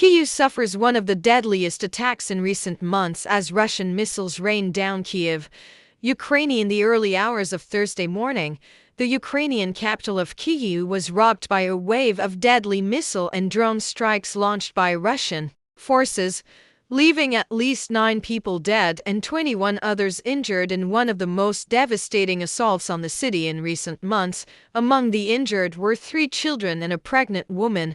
Kyiv suffers one of the deadliest attacks in recent months as Russian missiles rained down Kyiv, Ukraine. In the early hours of Thursday morning, the Ukrainian capital of Kyiv was rocked by a wave of deadly missile and drone strikes launched by Russian forces, leaving at least 9 people dead and 21 others injured in one of the most devastating assaults on the city in recent months. Among the injured were 3 children and a pregnant woman,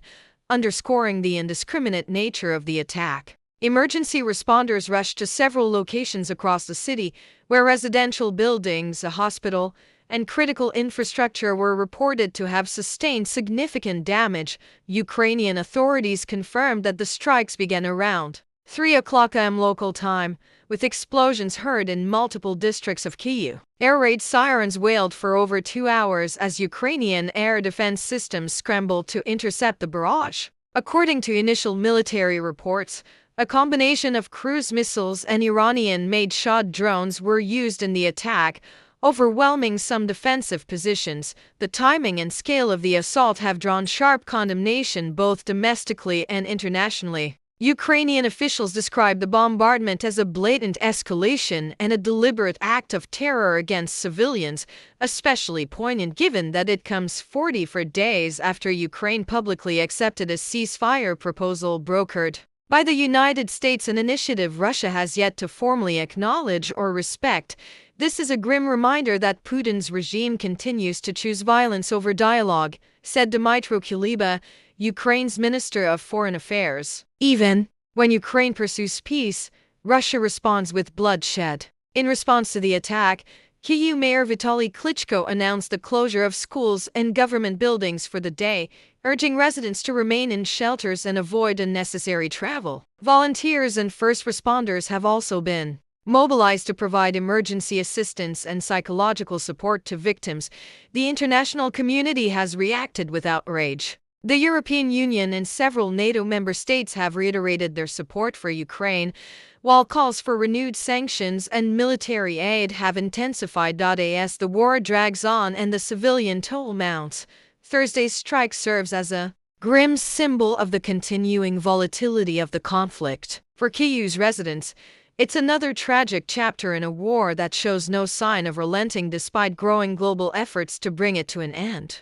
underscoring the indiscriminate nature of the attack. Emergency responders rushed to several locations across the city, where residential buildings, a hospital, and critical infrastructure were reported to have sustained significant damage. Ukrainian authorities confirmed that the strikes began around 3 o'clock am local time, with explosions heard in multiple districts of Kyiv. Air raid sirens wailed for over 2 hours as Ukrainian air defense systems scrambled to intercept the barrage. According to initial military reports, a combination of cruise missiles and Iranian-made Shahd drones were used in the attack, overwhelming some defensive positions. The timing and scale of the assault have drawn sharp condemnation both domestically and internationally. Ukrainian officials described the bombardment as a blatant escalation and a deliberate act of terror against civilians, especially poignant given that it comes 44 days after Ukraine publicly accepted a ceasefire proposal brokered by the United States, an initiative Russia has yet to formally acknowledge or respect. This is a grim reminder that Putin's regime continues to choose violence over dialogue, said Dmytro Kuleba, Ukraine's Minister of Foreign Affairs. Even when Ukraine pursues peace, Russia responds with bloodshed. In response to the attack, Kyiv Mayor Vitaly Klitschko announced the closure of schools and government buildings for the day, urging residents to remain in shelters and avoid unnecessary travel. Volunteers and first responders have also been mobilized to provide emergency assistance and psychological support to victims. The international community has reacted with outrage. The European Union and several NATO member states have reiterated their support for Ukraine, while calls for renewed sanctions and military aid have intensified. As the war drags on and the civilian toll mounts, Thursday's strike serves as a grim symbol of the continuing volatility of the conflict. For Kyiv's residents, it's another tragic chapter in a war that shows no sign of relenting despite growing global efforts to bring it to an end.